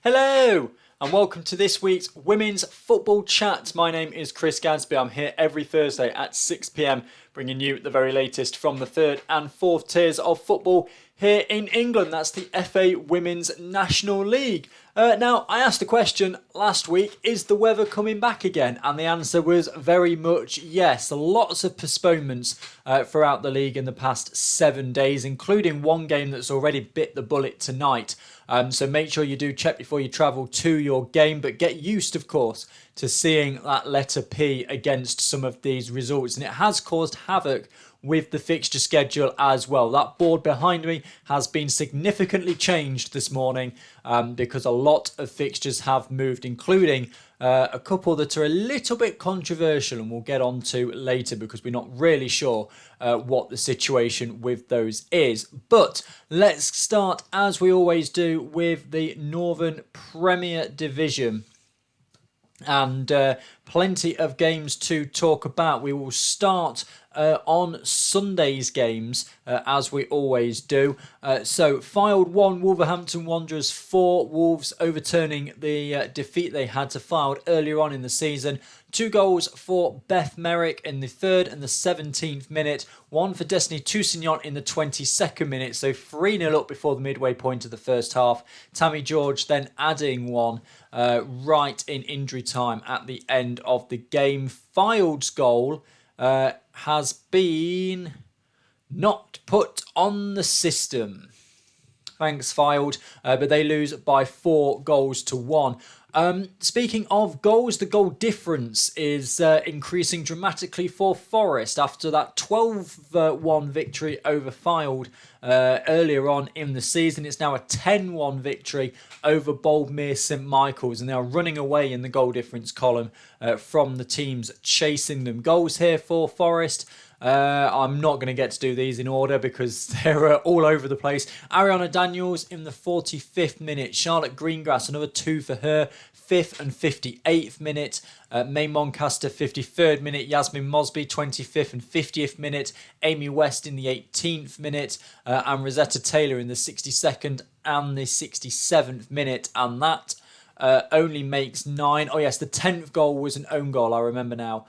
Hello and welcome to this week's Women's Football Chat. My name is Chris Gadsby. I'm here every Thursday at 6 p.m. bringing you the very latest from the third and fourth tiers of football here in England. That's the FA Women's National League. Now, I asked the question last week, is the weather coming back again? And the answer was very much yes. Lots of postponements throughout the league in the past 7 days, including one game that's already bit the bullet tonight. So make sure you do check before you travel to your game, but get used, of course, to seeing that letter P against some of these results. And it has caused havoc with the fixture schedule as well. That board behind me has been significantly changed this morning because a lot of fixtures have moved, including a couple that are a little bit controversial and we'll get on to later because we're not really sure what the situation with those is. But let's start, as we always do, with the Northern Premier Division. And plenty of games to talk about. We will start on Sunday's games, as we always do. So, Fylde 1, Wolverhampton Wanderers 4. Wolves overturning the defeat they had to Fylde earlier on in the season. 2 goals for Beth Merrick in the 3rd and the 17th minute. 1 for Destiny Toussaint in the 22nd minute. So 3-0 up before the midway point of the first half. Tammy George then adding one right in injury time at the end of the game. Fylde's goal has been not put on the system. Thanks, Fylde, but they lose by 4 goals to 1. Speaking of goals, the goal difference is increasing dramatically for Forest after that 12-1 victory over Fylde earlier on in the season. It's now a 10-1 victory over Boldmere St Michael's, and they are running away in the goal difference column from the teams chasing them. Goals here for Forest. I'm not going to get to do these in order because they're all over the place. Ariana Daniels in the 45th minute. Charlotte Greengrass, another 2 for her. 5th and 58th minute. May Moncaster, 53rd minute. Yasmin Mosby, 25th and 50th minute. Amy West in the 18th minute. And Rosetta Taylor in the 62nd and the 67th minute. And that only makes 9. Oh yes, the 10th goal was an own goal, I remember now.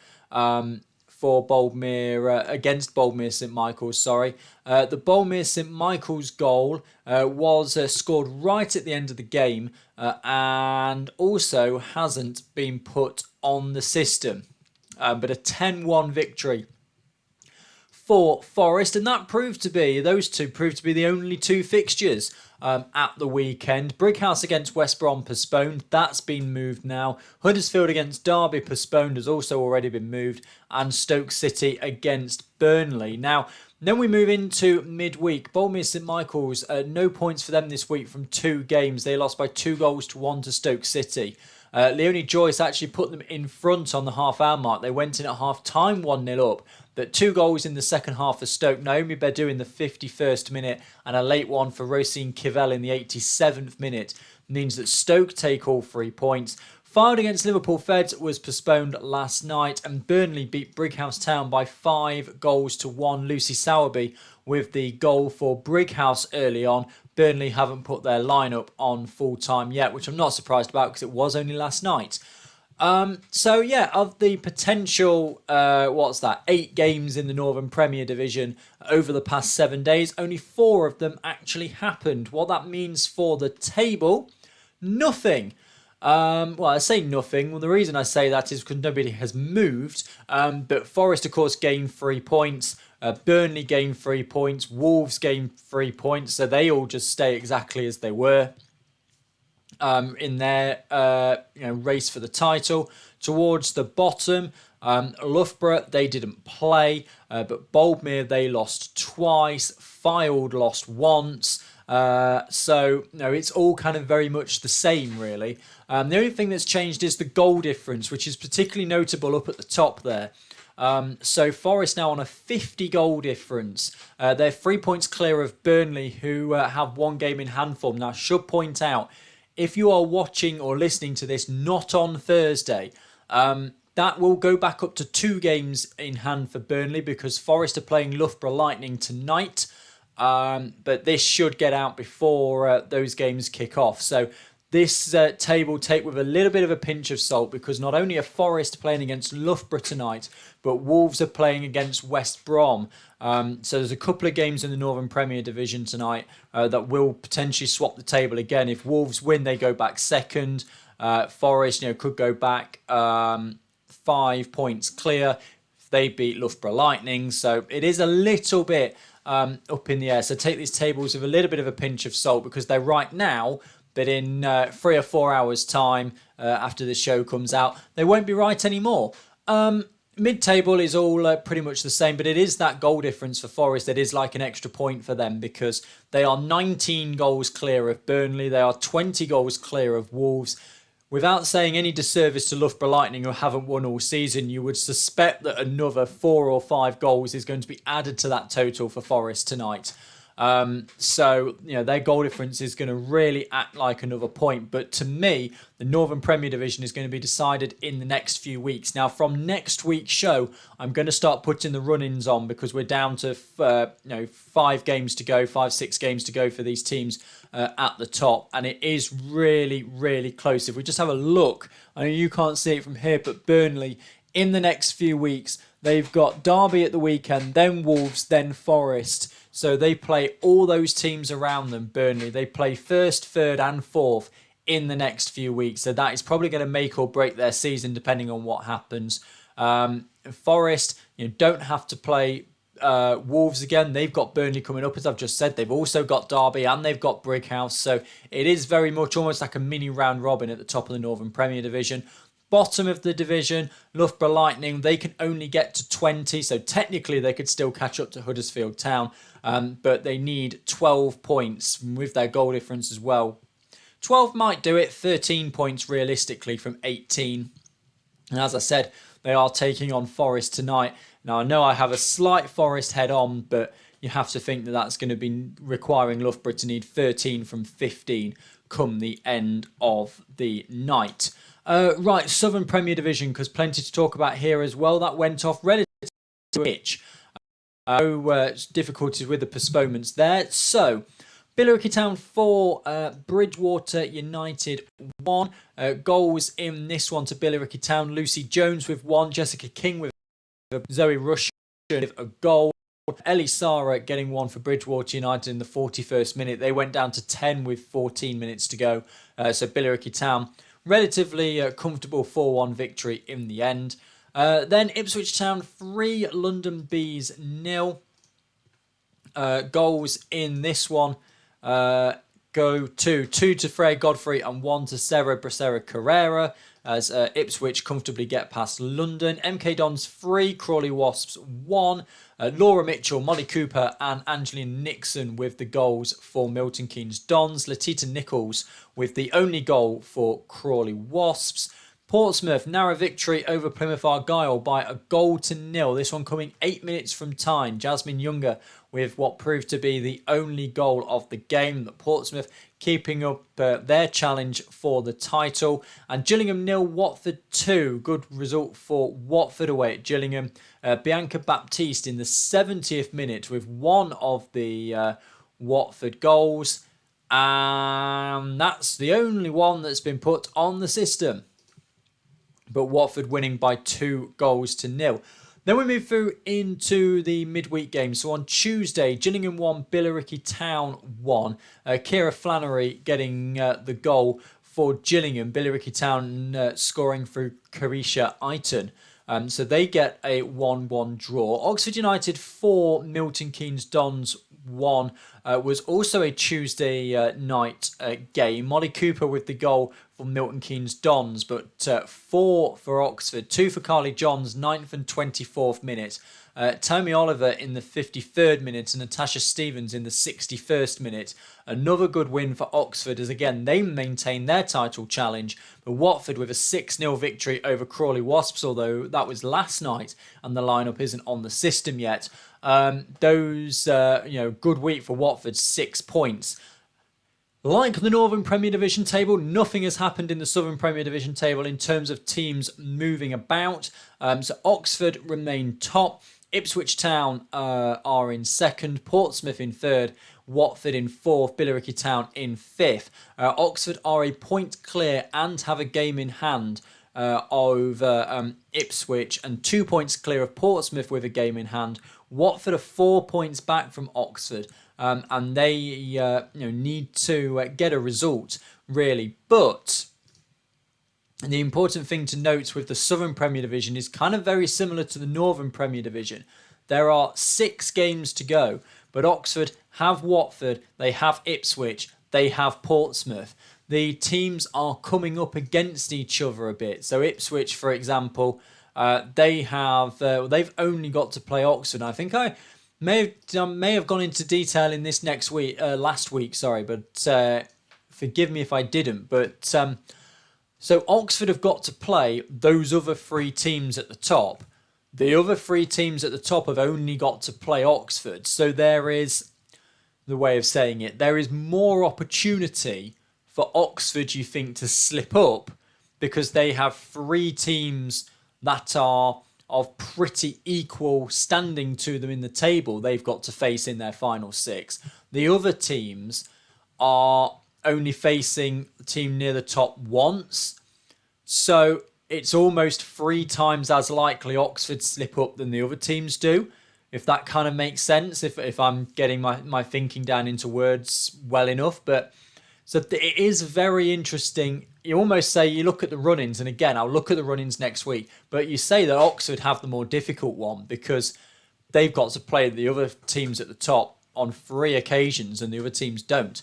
For Boldmere, against Boldmere St Michael's, sorry. The Boldmere St Michael's goal was scored right at the end of the game and also hasn't been put on the system. But a 10-1 victory for Forest, and those two proved to be the only 2 fixtures at the weekend. Brighouse against West Brom postponed. That's been moved now. Huddersfield against Derby postponed, has also already been moved. And Stoke City against Burnley. Now, then we move into midweek. Boldmere St Michael's, no points for them this week from 2 games. They lost by 2 goals to 1 to Stoke City. Leonie Joyce actually put them in front on the half-hour mark. They went in at half-time 1-0 up. But 2 goals in the second half for Stoke. Naomi Bedu in the 51st minute and a late one for Rosine Kivell in the 87th minute means that Stoke take all 3 points. Fylde against Liverpool Feds was postponed last night, and Burnley beat Brighouse Town by 5 goals to 1. Lucy Sowerby with the goal for Brighouse early on. Burnley haven't put their lineup on full time yet, which I'm not surprised about because it was only last night. So yeah, of the potential, 8 games in the Northern Premier Division over the past 7 days, only 4 of them actually happened. What that means for the table, nothing. I say nothing. Well, the reason I say that is because nobody has moved. But Forest, of course, gained 3 points. Burnley gained 3 points. Wolves gained 3 points. So they all just stay exactly as they were. In their race for the title. Towards the bottom, Loughborough, they didn't play, but Boldmere, they lost twice. Fylde lost once. So it's all kind of very much the same, really. The only thing that's changed is the goal difference, which is particularly notable up at the top there. So Forest now on a 50 goal difference. They're 3 points clear of Burnley, who have 1 game in hand form. Now, I should point out, if you are watching or listening to this not on Thursday, that will go back up to 2 games in hand for Burnley because Forest are playing Loughborough Lightning tonight. But this should get out before those games kick off. So this table take with a little bit of a pinch of salt, because not only are Forest playing against Loughborough tonight, but Wolves are playing against West Brom. So there's a couple of games in the Northern Premier Division tonight that will potentially swap the table again. If Wolves win, they go back second. Forest, could go back 5 points clear if they beat Loughborough Lightning. So it is a little bit up in the air. So take these tables with a little bit of a pinch of salt, because they're right now. But in 3 or 4 hours' time, after the show comes out, they won't be right anymore. Mid-table is all pretty much the same, but it is that goal difference for Forest that is like an extra point for them, because they are 19 goals clear of Burnley. They are 20 goals clear of Wolves. Without saying any disservice to Loughborough Lightning, who haven't won all season, you would suspect that another 4 or 5 goals is going to be added to that total for Forest tonight. So their goal difference is going to really act like another point. But to me, the Northern Premier Division is going to be decided in the next few weeks. Now, from next week's show, I'm going to start putting the run-ins on, because we're down to 5 games to go, 5-6 games to go for these teams at the top, and it is really, really close. If we just have a look, I know you can't see it from here, but Burnley in the next few weeks, they've got Derby at the weekend, then Wolves, then Forest. So they play all those teams around them, Burnley. They play first, third and fourth in the next few weeks. So that is probably going to make or break their season depending on what happens. Forest, don't have to play Wolves again. They've got Burnley coming up, as I've just said. They've also got Derby and they've got Brighouse. So it is very much almost like a mini round robin at the top of the Northern Premier Division. Bottom of the division, Loughborough Lightning, they can only get to 20, so technically they could still catch up to Huddersfield Town, but they need 12 points with their goal difference as well. 12 might do it, 13 points realistically from 18. And as I said, they are taking on Forest tonight. Now, I know I have a slight Forest head on, but you have to think that that's going to be requiring Loughborough to need 13 from 15 come the end of the night. Right, Southern Premier Division, because plenty to talk about here as well. That went off relatively quick. No difficulties with the postponements there. So, Billericay Town 4, Bridgewater United 1. Goals in this one to Billericay Town. Lucy Jones with 1. Jessica King with Zoe Rush with a goal. Ellie Sara getting 1 for Bridgewater United in the 41st minute. They went down to 10 with 14 minutes to go. So Billericay Town, relatively comfortable 4-1 victory in the end. Then Ipswich Town 3, London Bees 0. Goals in this one go to 2 to Freya Godfrey and 1 to Sarah Bracera Carrera, as Ipswich comfortably get past London. MK Dons 3, Crawley Wasps 1. Laura Mitchell, Molly Cooper and Angeline Nixon with the goals for Milton Keynes Dons. Latita Nichols with the only goal for Crawley Wasps. Portsmouth, narrow victory over Plymouth Argyle by a 1-0. This one coming 8 minutes from time. Jasmine Younger with what proved to be the only goal of the game. Portsmouth keeping up their challenge for the title. And Gillingham 0, Watford 2. Good result for Watford away at Gillingham. Bianca Baptiste in the 70th minute with one of the Watford goals. And that's the only one that's been put on the system. But Watford winning by 2-0. Then we move through into the midweek game. So on Tuesday, Gillingham 1, Billericay Town 1. Kira Flannery getting the goal for Gillingham. Billericay Town scoring through Carisha Aiton. So they get a 1-1 draw. Oxford United 4, Milton Keynes Dons 1 was also a Tuesday night game. Molly Cooper with the goal for Milton Keynes Dons, but 4 for Oxford, 2 for Carly Johns, 9th and 24th minute. Tammy Oliver in the 53rd minute and Natasha Stevens in the 61st minute. Another good win for Oxford, as again they maintain their title challenge. But Watford with a 6-0 victory over Crawley Wasps, although that was last night and the lineup isn't on the system yet. Good week for Watford, 6 points. Like the Northern Premier Division table, nothing has happened in the Southern Premier Division table in terms of teams moving about. So Oxford remain top. Ipswich Town are in second. Portsmouth in third. Watford in 4th, Billericay Town in 5th. Oxford are a point clear and have a game in hand over Ipswich, and 2 points clear of Portsmouth with a game in hand. Watford are 4 points back from Oxford, and they need to get a result, really. But the important thing to note with the Southern Premier Division is kind of very similar to the Northern Premier Division. There are 6 games to go, but Oxford have Watford, they have Ipswich, they have Portsmouth. The teams are coming up against each other a bit. So Ipswich, for example, they've only got to play Oxford. I think I may have gone into detail in this last week, but forgive me if I didn't. But so Oxford have got to play those other 3 teams at the top. The other 3 teams at the top have only got to play Oxford. So there is, the way of saying it, there is more opportunity for Oxford, you think, to slip up, because they have 3 teams that are of pretty equal standing to them in the table they've got to face in their final 6. The other teams are only facing the team near the top once. So it's almost 3 times as likely Oxford slip up than the other teams do, if that kind of makes sense, if I'm getting my thinking down into words well enough. But so it is very interesting. You almost say, you look at the run-ins, and again, I'll look at the run-ins next week, but you say that Oxford have the more difficult one because they've got to play the other teams at the top on 3 occasions and the other teams don't.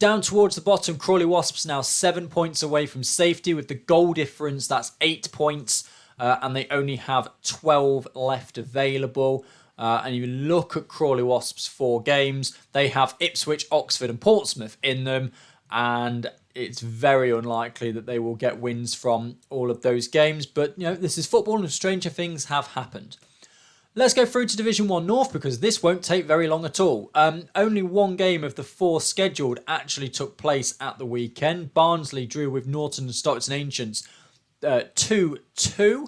Down towards the bottom, Crawley Wasps now 7 points away from safety with the goal difference. That's 8 points, and they only have 12 left available. And you look at Crawley Wasps' 4 games, they have Ipswich, Oxford and Portsmouth in them, and it's very unlikely that they will get wins from all of those games. But, this is football and stranger things have happened. Let's go through to Division 1 North, because this won't take very long at all. Only 1 game of the 4 scheduled actually took place at the weekend. Barnsley drew with Norton and Stockton Ancients 2-2.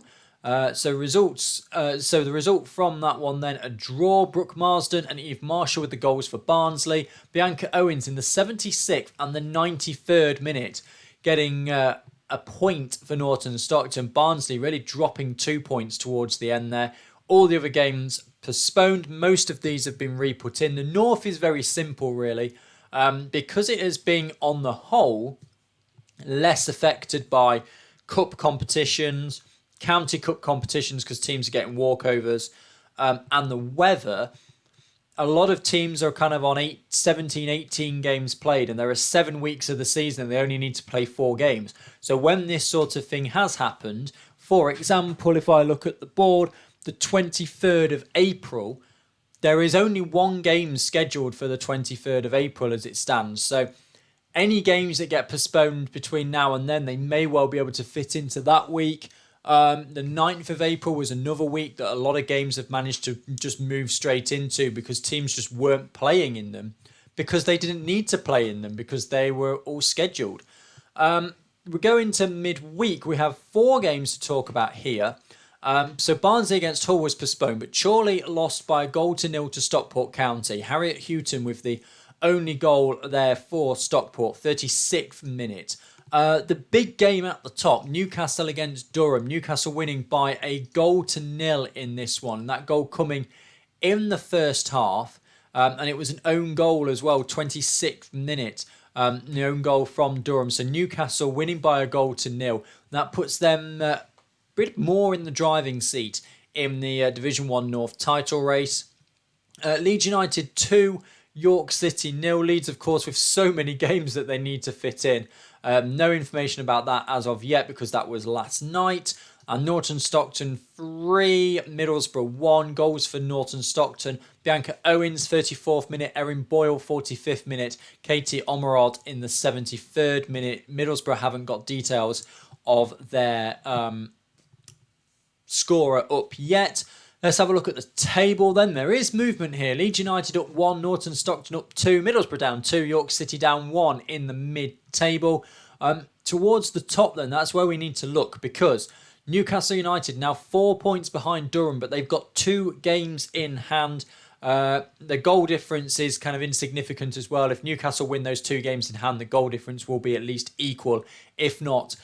So the result from that one then, a draw. Brooke Marsden and Eve Marshall with the goals for Barnsley. Bianca Owens in the 76th and the 93rd minute getting a point for Norton and Stockton. Barnsley really dropping 2 points towards the end there. All the other games postponed. Most of these have been re-put in. The North is very simple, really, because it has been, on the whole, less affected by cup competitions, county cup competitions, because teams are getting walkovers, and the weather. A lot of teams are kind of on 17, 18 games played, and there are 7 weeks of the season and they only need to play 4 games. So when this sort of thing has happened, for example, if I look at the board, the 23rd of April, there is only 1 game scheduled for the 23rd of April as it stands. So any games that get postponed between now and then, they may well be able to fit into that week. The 9th of April was another week that a lot of games have managed to just move straight into, because teams just weren't playing in them, because they didn't need to play in them, because they were all scheduled. We go into midweek. We have 4 games to talk about here. So Barnsley against Hull was postponed, but Chorley lost by a 0-0 to Stockport County. Harriet Houghton with the only goal there for Stockport, 36th minute. The big game at the top, Newcastle against Durham. Newcastle winning by a 0-0 in this one. That goal coming in the first half, and it was an own goal as well, 26th minute. The own goal from Durham. So Newcastle winning by a 0-0. That puts them a bit more in the driving seat in the Division 1 North title race. Leeds United 2, York City 0. Leeds, of course, with so many games that they need to fit in. No information about that as of yet, because that was last night. And Norton Stockton 3, Middlesbrough 1. Goals for Norton Stockton: Bianca Owens, 34th minute. Erin Boyle, 45th minute. Katie Omerod in the 73rd minute. Middlesbrough haven't got details of their scorer up yet. Let's have a look at the table then. There is movement here. Leeds United up 1, Norton Stockton up 2, Middlesbrough down 2, York City down 1 in the mid-table. Towards the top then, that's where we need to look, because Newcastle United now 4 points behind Durham, but they've got 2 games in hand. The goal difference is kind of insignificant as well. If Newcastle win those 2 games in hand, the goal difference will be at least equal, if not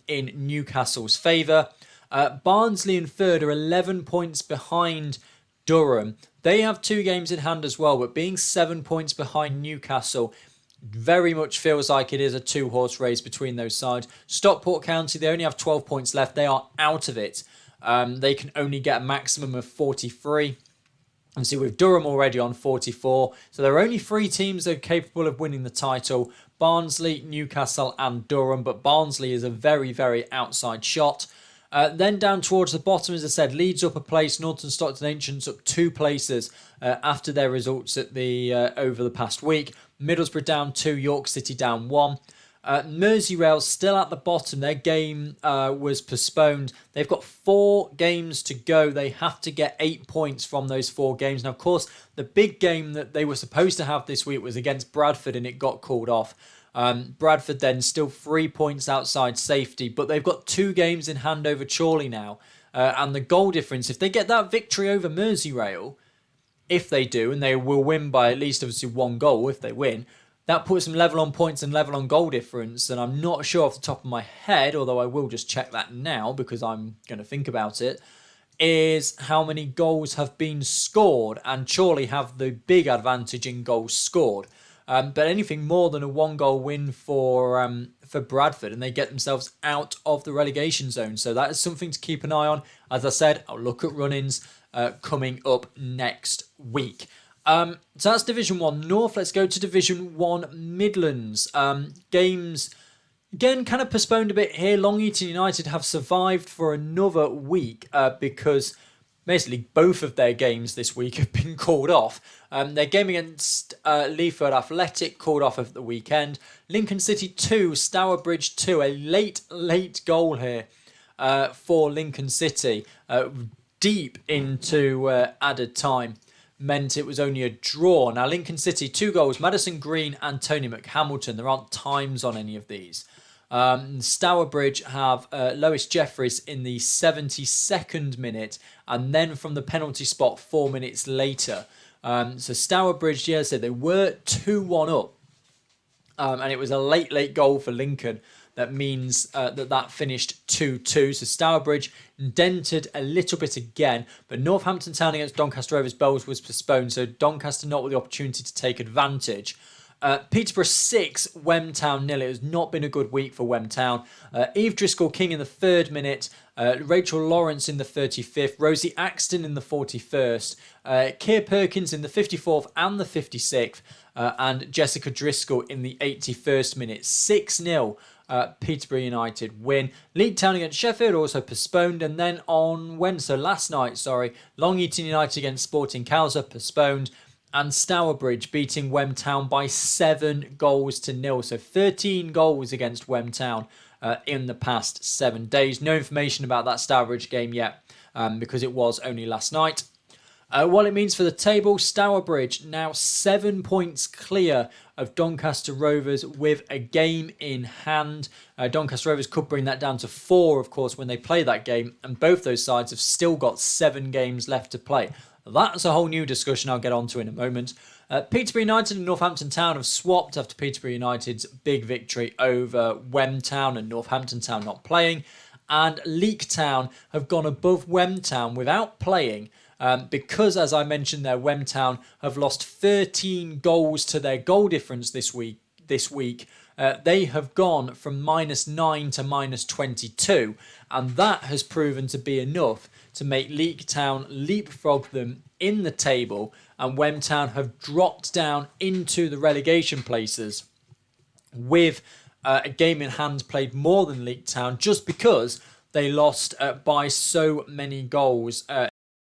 in Newcastle's favour. Barnsley in third are 11 points behind Durham. They have 2 games in hand as well, but being 7 points behind Newcastle very much feels like it is a 2-horse race between those sides. Stockport County, they only have 12 points left. They are out of it. They can only get a maximum of 43. And see, with Durham already on 44. So there are only 3 teams that are capable of winning the title. Barnsley, Newcastle and Durham. But Barnsley is a very, very outside shot. Then down towards the bottom, as I said, Leeds up a place, Norton Stockton Ancients up 2 places after their results at the over the past week. Middlesbrough down 2, York City down 1. Merseyrail still at the bottom. Their game was postponed. They've got 4 games to go. They have to get 8 points from those 4 games. Now, of course, the big game that they were supposed to have this week was against Bradford and it got called off. Bradford then still 3 points outside safety, but they've got 2 games in hand over Chorley now. And the goal difference, if they get that victory over Merseyrail, if they do, and they will win by at least obviously 1 goal if they win, that puts them level on points and level on goal difference. And I'm not sure off the top of my head, although I will just check that now because I'm going to think about it, is how many goals have been scored. And Chorley have the big advantage in goals scored. But anything more than a 1-goal win for Bradford and they get themselves out of the relegation zone. So that is something to keep an eye on. As I said, I'll look at run-ins coming up next week. So that's Division 1 North. Let's go to Division 1 Midlands. Games, again, kind of postponed a bit here. Long Eaton United have survived for another week because basically both of their games this week have been called off. Their game against Leaford Athletic called off at the weekend. Lincoln City 2, Stourbridge 2. A late goal here for Lincoln City. Deep into added time meant it was only a draw. Now, Lincoln City, 2 goals, Madison Green and Tony McHamilton. There aren't times on any of these. Stourbridge have Lois Jeffries in the 72nd minute, and then from the penalty spot 4 minutes later. So Stourbridge, yeah, I said they were 2-1 up, and it was a late goal for Lincoln. That means that finished 2-2. So Stourbridge dented a little bit again, but Northampton Town against Doncaster Rovers Bells was postponed, so Doncaster not with the opportunity to take advantage. Peterborough 6, Wem Town 0. It has not been a good week for Wem Town. Eve Driscoll King in the 3rd minute, Rachel Lawrence in the 35th, Rosie Axton in the 41st, Keir Perkins in the 54th and the 56th, and Jessica Driscoll in the 81st minute. 6-0. Peterborough United win. League Town against Sheffield also postponed, and then on Wednesday, last night, Long Eaton United against Sporting Cowser postponed, and Stourbridge beating Wem Town by 7-0. So 13 goals against Wem Town in the past 7 days. No information about that Stourbridge game yet because it was only last night. What it means for the table, Stourbridge now 7 points clear of Doncaster Rovers with a game in hand. Doncaster Rovers could bring that down to 4, of course, when they play that game, and both those sides have still got 7 games left to play. That's a whole new discussion I'll get onto in a moment. Peterborough United and Northampton Town have swapped after Peterborough United's big victory over Wem Town and Northampton Town not playing. And Leek Town have gone above Wem Town without playing because, as I mentioned there, Wem Town have lost 13 goals to their goal difference this week. They have gone from -9 to -22, and that has proven to be enough to make Leek Town leapfrog them in the table, and Wem Town have dropped down into the relegation places with a game in hand played more than Leek Town, just because they lost by so many goals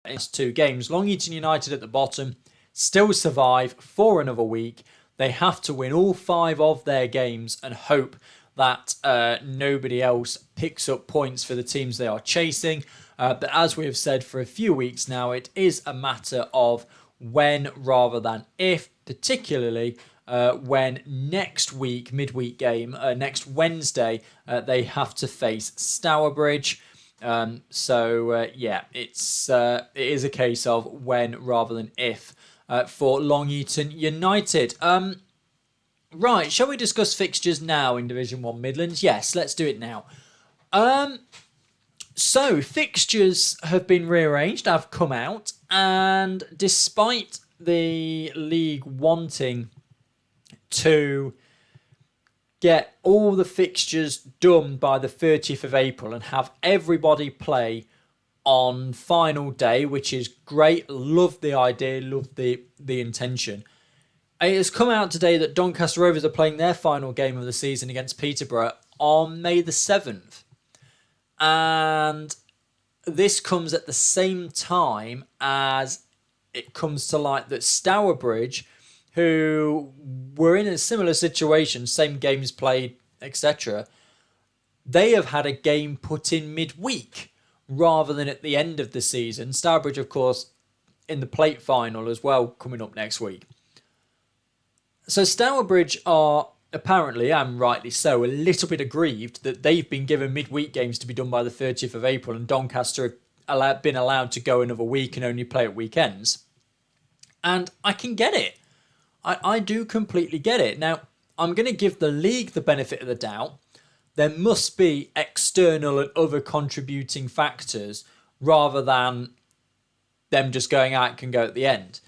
in 2 games. Long Eaton United at the bottom still survive for another week. They have to win all 5 of their games and hope that nobody else picks up points for the teams they are chasing. But as we have said for a few weeks now, it is a matter of when rather than if, particularly when next week, midweek game, next Wednesday, they have to face Stourbridge. It is a case of when rather than if for Long Eaton United. Right, shall we discuss fixtures now in Division 1 Midlands? Yes, let's do it now. So, fixtures have been rearranged, have come out, and despite the league wanting to get all the fixtures done by the 30th of April and have everybody play on final day, which is great, love the idea, love the intention. It has come out today that Doncaster Rovers are playing their final game of the season against Peterborough on May the 7th. And this comes at the same time as it comes to light that Stourbridge, who were in a similar situation, same games played, etc., they have had a game put in midweek rather than at the end of the season. Stourbridge, of course, in the plate final as well, coming up next week. So Stourbridge are apparently, and rightly so, a little bit aggrieved that they've been given midweek games to be done by the 30th of April and Doncaster have been allowed to go another week and only play at weekends. And I can get it. I do completely get it. Now, I'm going to give the league the benefit of the doubt. There must be external and other contributing factors rather than them just going out can go at the end.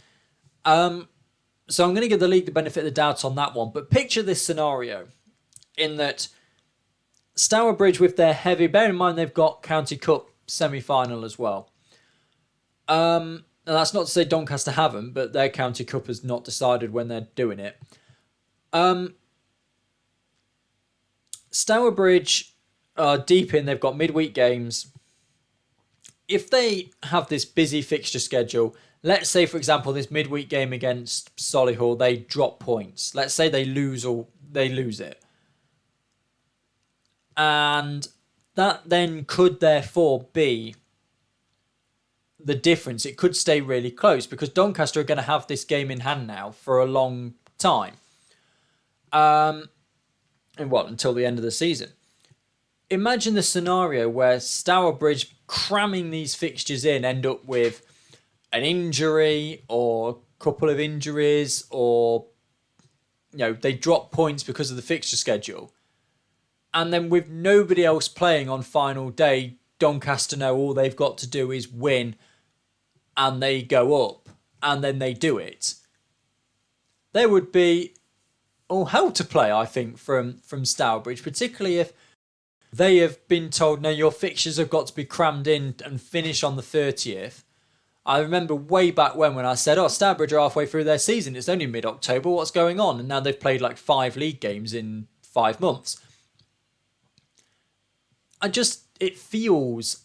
So I'm going to give the league the benefit of the doubt on that one. But picture this scenario in that Stourbridge with their heavy... Bear in mind they've got County Cup semi-final as well. And that's not to say Doncaster haven't, but their County Cup has not decided when they're doing it. Stourbridge are deep in. They've got midweek games. If they have this busy fixture schedule... Let's say, for example, this midweek game against Solihull, they drop points. Let's say they lose it. And that then could therefore be the difference. It could stay really close because Doncaster are going to have this game in hand now for a long time. Until the end of the season. Imagine the scenario where Stourbridge cramming these fixtures in end up with an injury or a couple of injuries, or they drop points because of the fixture schedule, and then with nobody else playing on final day, Doncaster know all they've got to do is win and they go up, and then they do it. There would be all hell to play, I think, from Stourbridge, particularly if they have been told, no, your fixtures have got to be crammed in and finish on the 30th. I remember way back when I said, Stourbridge are halfway through their season. It's only mid-October. What's going on? And now they've played like 5 league games in 5 months. It feels...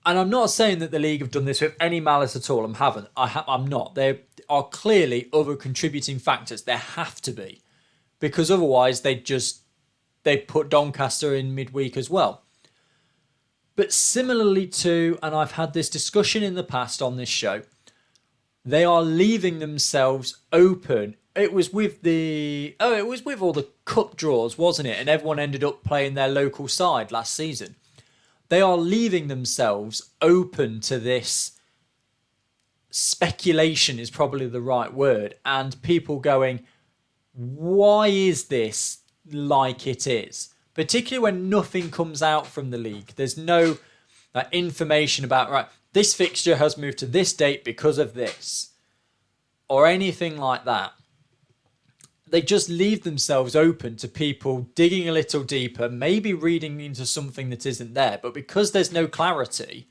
And I'm not saying that the league have done this with any malice at all. I'm not. There are clearly other contributing factors. There have to be. Because otherwise they put Doncaster in midweek as well. But similarly to, and I've had this discussion in the past on this show, they are leaving themselves open. It was with all the cup draws, wasn't it? And everyone ended up playing their local side last season. They are leaving themselves open to this speculation is probably the right word. And people going, why is this like it is? Particularly when nothing comes out from the league. There's no information about, right, this fixture has moved to this date because of this. Or anything like that. They just leave themselves open to people digging a little deeper, maybe reading into something that isn't there. But because there's no clarity,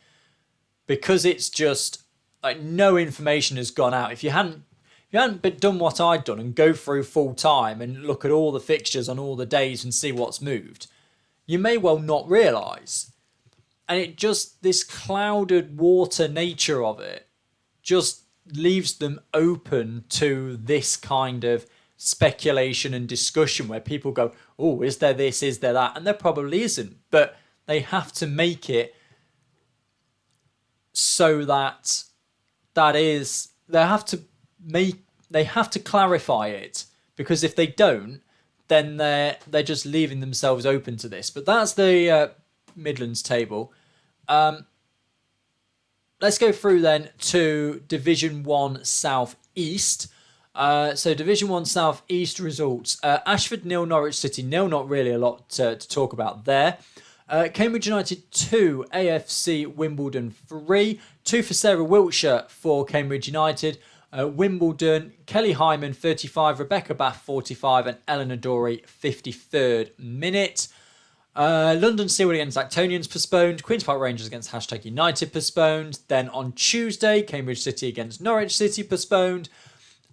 because it's just like no information has gone out. If you hadn't done what I'd done and go through full time and look at all the fixtures on all the days and see what's moved, you may well not realise. And it just, this clouded water nature of it just leaves them open to this kind of speculation and discussion where people go, oh, is there this, is there that? And there probably isn't. But they have to make it so that they have to clarify it, because if they don't, then they're just leaving themselves open to this. But that's the Midlands table. Let's go through then to Division 1 South East. So Division 1 South East results. Ashford 0, Norwich City 0. Not really a lot to talk about there. Cambridge United 2, AFC Wimbledon 3. 2 for Sarah Wiltshire for Cambridge United. Wimbledon, Kelly Hyman 35, Rebecca Bath 45 and Eleanor Dorey 53rd minute. London Seawood against Actonians postponed. Queen's Park Rangers against #United postponed. Then on Tuesday, Cambridge City against Norwich City postponed.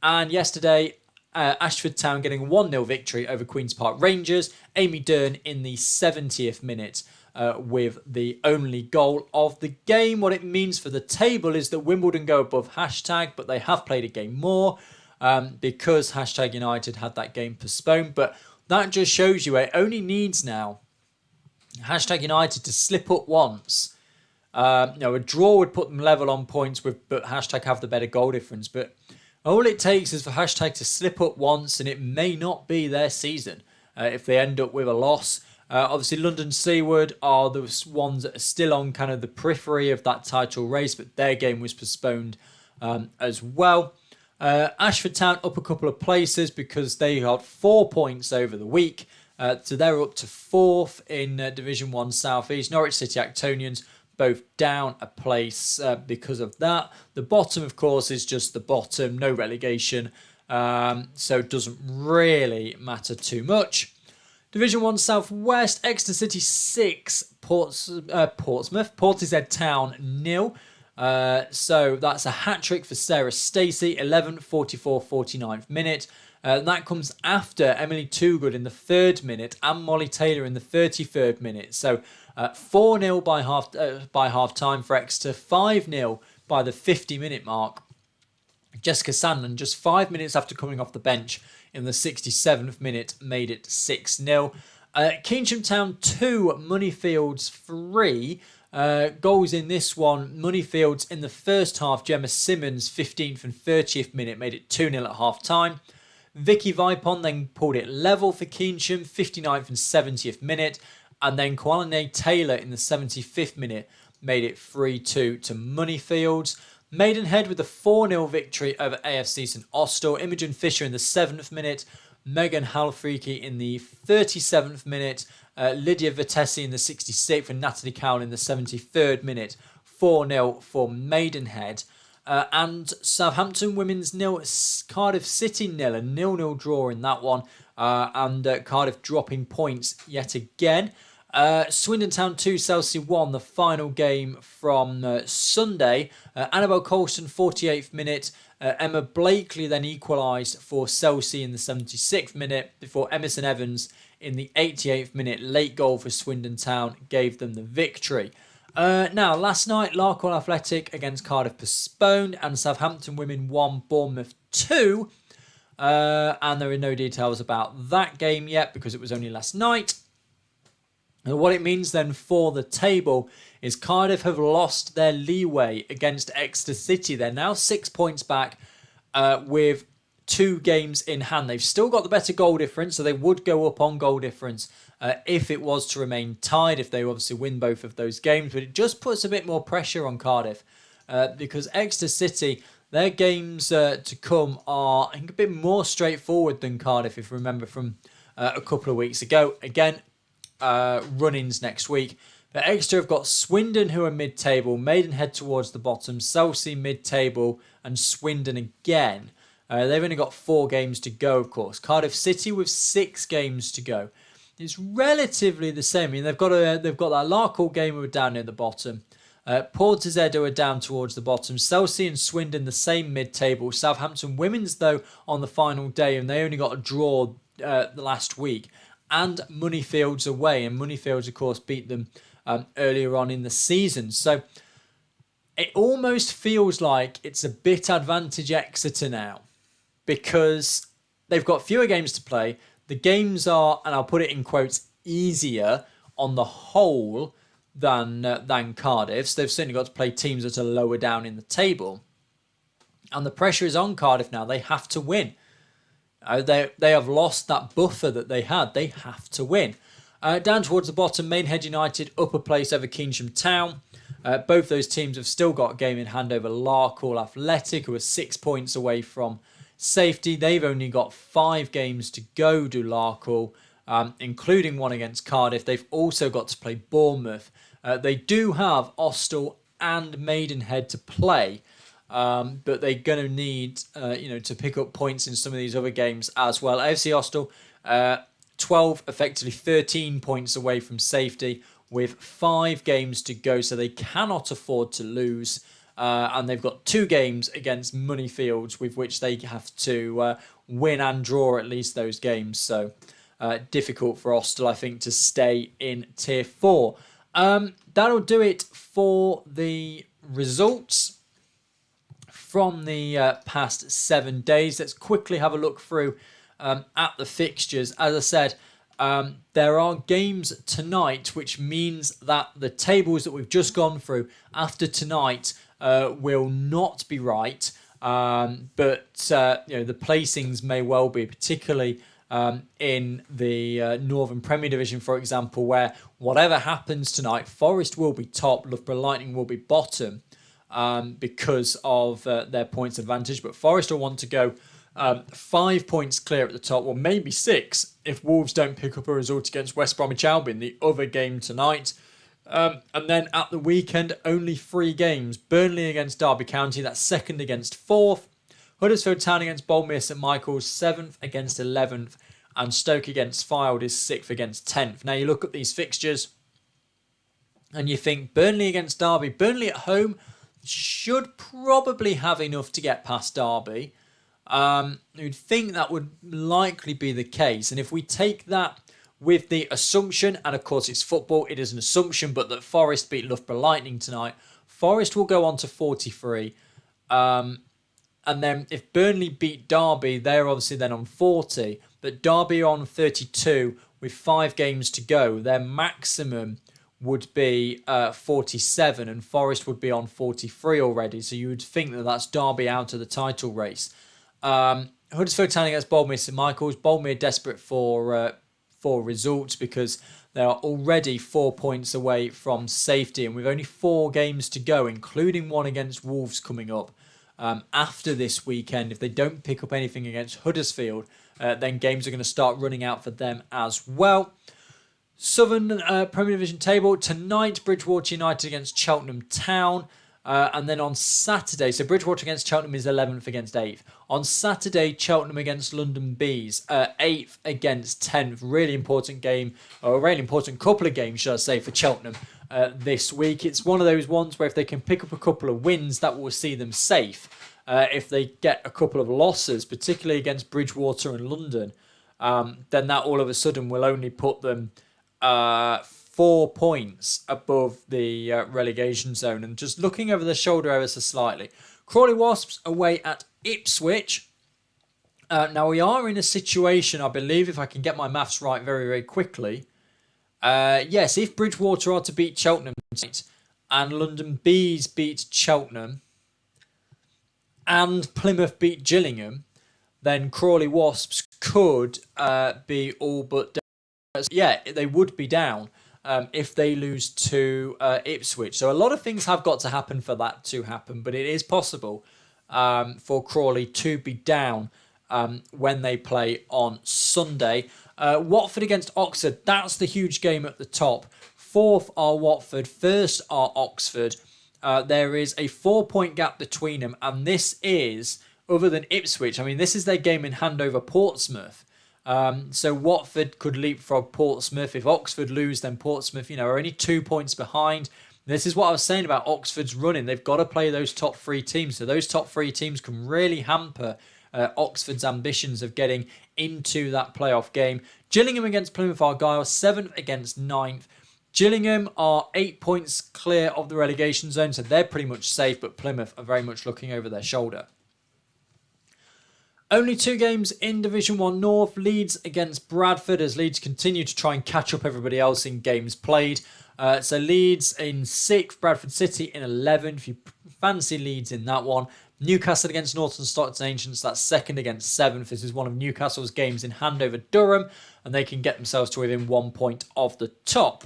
And yesterday, Ashford Town getting a 1-0 victory over Queen's Park Rangers. Amy Dern in the 70th minute with the only goal of the game. What it means for the table is that Wimbledon go above #, but they have played a game more because #United had that game postponed. But that just shows you it only needs now #United to slip up once. A draw would put them level on points, but # have the better goal difference. But all it takes is for # to slip up once, and it may not be their season if they end up with a loss. Obviously, London Seawood are the ones that are still on kind of the periphery of that title race, but their game was postponed as well. Ashford Town up a couple of places because they got 4 points over the week. So they're up to 4th in Division 1 South East. Norwich City Actonians both down a place because of that. The bottom, of course, is just the bottom, no relegation. So it doesn't really matter too much. Division 1 South West, Exeter City 6, Portsmouth, Portishead Town 0. So that's a hat-trick for Sarah Stacey, 11th, 44th, 49th minute. That comes after Emily Toogood in the 3rd minute and Molly Taylor in the 33rd minute. So 4-0 by half time for Exeter, 5-0 by the 50-minute mark. Jessica Sandland, just 5 minutes after coming off the bench in the 67th minute, made it 6-0. Keynsham Town 2, Moneyfields 3. Goals in this one. Moneyfields in the first half, Gemma Simmons, 15th and 30th minute, made it 2-0 at half time. Vicky Vipon then pulled it level for Keynsham, 59th and 70th minute. And then Koaline Taylor in the 75th minute made it 3-2 to Moneyfields. Maidenhead with a 4-0 victory over AFC St Austell. Imogen Fisher in the 7th minute. Megan Halfreaky in the 37th minute. Lydia Vitesi in the 66th and Natalie Cowell in the 73rd minute. 4-0 for Maidenhead. And Southampton Women's 0, Cardiff City 0, a 0-0 draw in that one. And Cardiff dropping points yet again. Swindon Town 2, Chelsea 1, the final game from Sunday. Annabelle Colston, 48th minute. Emma Blakely then equalised for Chelsea in the 76th minute before Emerson Evans in the 88th minute. Late goal for Swindon Town gave them the victory. Now, last night, Larkhall Athletic against Cardiff postponed and Southampton Women 1, Bournemouth 2. And there are no details about that game yet because it was only last night. And what it means then for the table is Cardiff have lost their leeway against Exeter City. They're now 6 points back with 2 games in hand. They've still got the better goal difference, so they would go up on goal difference if it was to remain tied, if they obviously win both of those games. But it just puts a bit more pressure on Cardiff because Exeter City, their games to come are, I think, a bit more straightforward than Cardiff, if you remember from a couple of weeks ago. Again, run-ins next week. But Exeter have got Swindon, who are mid-table, Maidenhead towards the bottom, Chelsea mid-table, and Swindon again. They've only got 4 games to go, of course. Cardiff City with 6 games to go. It's relatively the same. I mean, they've got that Larkhall game who are down near the bottom. Portishead who are down towards the bottom. Chelsea and Swindon the same mid-table. Southampton Women's, though, on the final day, and they only got a draw the last week. And Moneyfields away, and Moneyfields, of course, beat them earlier on in the season. So it almost feels like it's a bit advantage Exeter now because they've got fewer games to play. The games are, and I'll put it in quotes, easier on the whole than Cardiff's. They've certainly got to play teams that are lower down in the table. And the pressure is on Cardiff now. They have to win. They have lost that buffer that they had. They have to win. Down towards the bottom, Maidenhead United, upper place over Keynsham Town. Both those teams have still got a game in hand over Larkhall Athletic, who are 6 points away from safety. They've only got 5 games to go, do Larkhall, including one against Cardiff. They've also got to play Bournemouth. They do have Austell and Maidenhead to play, but they're going to need to pick up points in some of these other games as well. AFC Austell, 12, effectively 13 points away from safety with 5 games to go, so they cannot afford to lose. And they've got 2 games against Moneyfields with which they have to win and draw at least those games. So difficult for Austell, I think, to stay in Tier 4. That'll do it for the results from the past 7 days. Let's quickly have a look through at the fixtures. As I said, there are games tonight, which means that the tables that we've just gone through after tonight will not be right, but the placings may well be, particularly in the Northern Premier Division, for example, where whatever happens tonight, Forest will be top, Loughborough Lightning will be bottom because of their points advantage, but Forest will want to go 5 points clear at the top, or maybe 6 if Wolves don't pick up a result against West Bromwich Albion, the other game tonight. And then at the weekend, only 3 games. Burnley against Derby County, that's 2nd against 4th. Huddersfield Town against Boldmere St Michael's, 7th against 11th. And Stoke against Fylde is 6th against 10th. Now you look at these fixtures and you think Burnley against Derby. Burnley at home should probably have enough to get past Derby. You'd think that would likely be the case. And if we take that with the assumption, and of course it's football, it is an assumption, but that Forest beat Loughborough Lightning tonight, Forest will go on to 43. And then if Burnley beat Derby, they're obviously then on 40. But Derby are on 32 with 5 games to go. Their maximum would be 47 and Forest would be on 43 already. So you would think that that's Derby out of the title race. Huddersfield Town against Boldmere St Michael's. Boldmere desperate for results because they are already 4 points away from safety, and with only 4 games to go, including one against Wolves coming up after this weekend. If they don't pick up anything against Huddersfield, then games are going to start running out for them as well. Southern Premier Division table tonight: Bridgewater United against Cheltenham Town. And then on Saturday, so Bridgewater against Cheltenham is 11th against 8th. On Saturday, Cheltenham against London Bees, 8th against 10th. Really important game, or a really important couple of games, should I say, for Cheltenham this week. It's one of those ones where if they can pick up a couple of wins, that will see them safe. If they get a couple of losses, particularly against Bridgewater and London, then that all of a sudden will only put them 4 points above the relegation zone. And just looking over the shoulder ever so slightly, Crawley Wasps away at Ipswich. Now we are in a situation, I believe, if I can get my maths right very, very quickly. Yes, if Bridgewater are to beat Cheltenham tonight and London Bees beat Cheltenham and Plymouth beat Gillingham, then Crawley Wasps could be all but down. Yeah, they would be down if they lose to Ipswich. So a lot of things have got to happen for that to happen, but it is possible for Crawley to be down when they play on Sunday. Watford against Oxford, that's the huge game at the top. 4th are Watford, 1st are Oxford. There is a 4-point gap between them, and this is, other than Ipswich, I mean, this is their game in hand over Portsmouth. So Watford could leapfrog Portsmouth. If Oxford lose, then Portsmouth, are only 2 points behind. This is what I was saying about Oxford's running. They've got to play those top 3 teams. So those top 3 teams can really hamper Oxford's ambitions of getting into that playoff game. Gillingham against Plymouth Argyle, 7th against 9th. Gillingham are 8 points clear of the relegation zone, so they're pretty much safe, but Plymouth are very much looking over their shoulder. Only 2 games in Division 1 North. Leeds against Bradford, as Leeds continue to try and catch up everybody else in games played. So Leeds in 6th, Bradford City in 11th. If you fancy Leeds in that one. Newcastle against Norton Stockton Ancients, that's 2nd against 7th. This is one of Newcastle's games in hand over Durham, and they can get themselves to within 1 point of the top.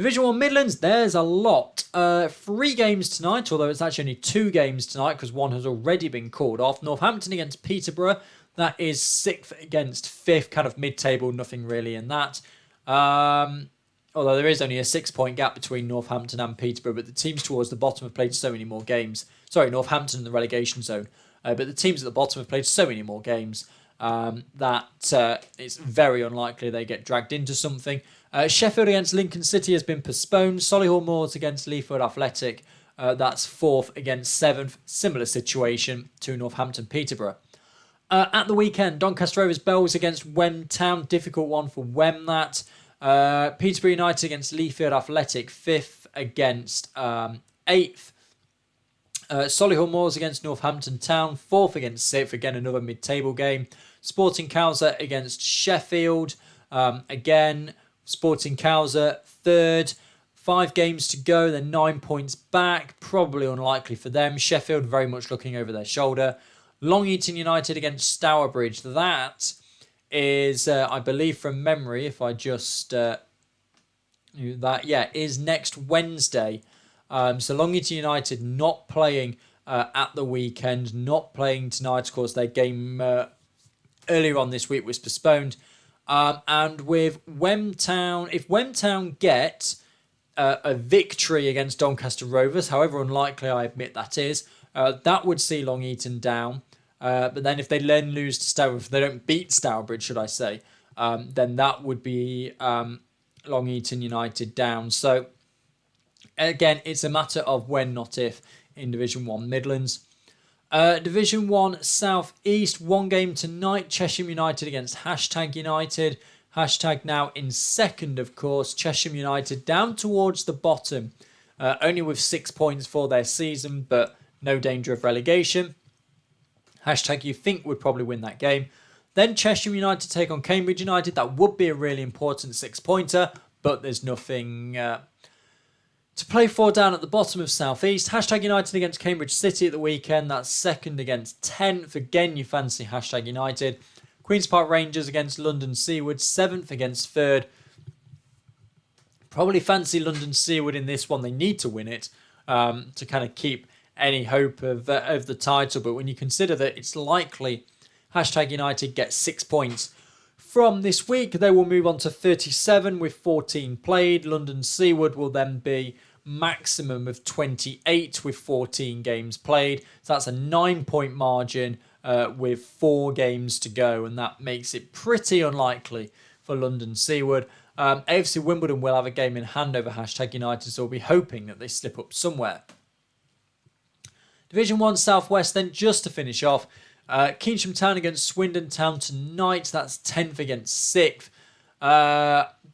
Division 1 Midlands, there's a lot. 3 games tonight, although it's actually only 2 games tonight because one has already been called off. Northampton against Peterborough. That is 6th against 5th, kind of mid-table, nothing really in that. Although there is only a 6-point gap between Northampton and Peterborough, but the teams towards the bottom have played so many more games. Sorry, Northampton in the relegation zone. But the teams at the bottom have played so many more games that it's very unlikely they get dragged into something. Sheffield against Lincoln City has been postponed. Solihull Moors against Leaford Athletic. That's 4th against 7th. Similar situation to Northampton Peterborough. At the weekend, Doncaster Rovers Bells against Wem Town. Difficult one for Wem, that. Peterborough United against Leaford Athletic. 5th against 8th. Solihull Moors against Northampton Town. 4th against 6th. Again, another mid-table game. Sporting Cowser against Sheffield. Again, Sporting Cowser 3rd. 5 games to go. They're 9 points back. Probably unlikely for them. Sheffield very much looking over their shoulder. Long Eaton United against Stourbridge. That is, I believe from memory, if I just... is next Wednesday. So Long Eaton United not playing at the weekend, not playing tonight. Of course, their game earlier on this week was postponed. And with Wem Town, if Wem Town get a victory against Doncaster Rovers, however unlikely I admit that is, that would see Long Eaton down. But then if they then lose to Stourbridge, if they don't beat Stourbridge, should I say, then that would be Long Eaton United down. So again, it's a matter of when, not if, in Division 1 Midlands. Division 1 South East, 1 game tonight. Chesham United against Hashtag United. Hashtag now in 2nd, of course. Chesham United down towards the bottom. Only with 6 points for their season, but no danger of relegation. Hashtag you think would probably win that game. Then Chesham United take on Cambridge United. That would be a really important 6-pointer, but there's nothing to play for down at the bottom of South East. Hashtag United against Cambridge City at the weekend. That's 2nd against 10th. Again, you fancy Hashtag United. Queen's Park Rangers against London Seaward. 7th against 3rd. Probably fancy London Seaward in this one. They need to win it to kind of keep any hope of the title. But when you consider that it's likely Hashtag United gets 6 points from this week, they will move on to 37 with 14 played. London Seaward will then be maximum of 28 with 14 games played. So that's a 9-point margin with 4 games to go, and that makes it pretty unlikely for London Seaward. AFC Wimbledon will have a game in hand over Hashtag United, so we'll be hoping that they slip up somewhere. Division 1 Southwest then, just to finish off, Keynsham Town against Swindon Town tonight. That's 10th against 6th.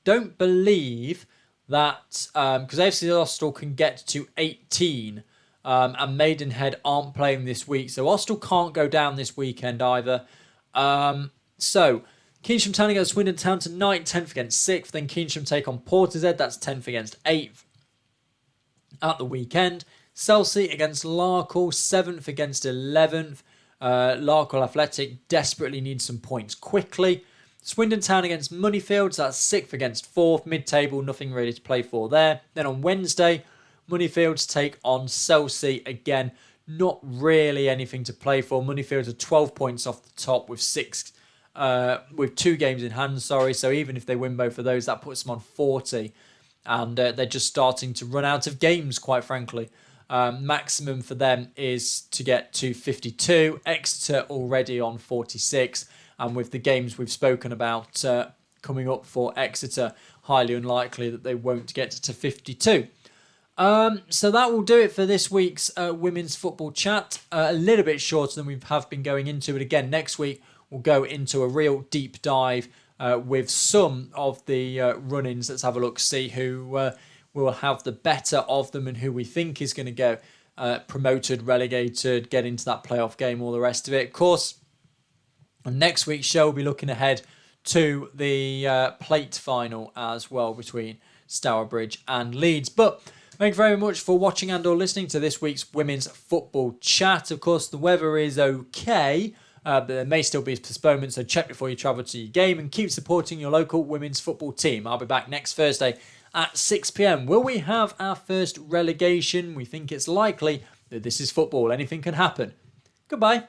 Don't believe that, because AFC Austell can get to 18 and Maidenhead aren't playing this week, so Austell can't go down this weekend either. So Keynsham Town against Swindon Town tonight, 10th against 6th. Then Keynsham take on Portishead. That's 10th against 8th. At the weekend, Chelsea against Larkhall, 7th against 11th. Larkhall Athletic desperately needs some points quickly. Swindon Town against Moneyfields, that's 6th against 4th. Mid-table, nothing really to play for there. Then on Wednesday, Moneyfields take on Chelsea. Again, not really anything to play for. Moneyfields are 12 points off the top with 2 games in hand, So even if they win both of those, that puts them on 40. And they're just starting to run out of games, quite frankly. Maximum for them is to get to 52. Exeter already on 46. And with the games we've spoken about coming up for Exeter, highly unlikely that they won't get to 52. So that will do it for this week's Women's Football Chat. A little bit shorter than we have been going into. But again, next week we'll go into a real deep dive with some of the run-ins. Let's have a look, see who will have the better of them and who we think is going to go promoted, relegated, get into that playoff game, all the rest of it. Of course, on next week's show, we'll be looking ahead to the plate final as well between Stourbridge and Leeds. But thank you very much for watching and or listening to this week's Women's Football Chat. Of course, the weather is okay, but there may still be postponements, so check before you travel to your game and keep supporting your local women's football team. I'll be back next Thursday at 6 p.m. Will we have our first relegation? We think it's likely that this is football. Anything can happen. Goodbye.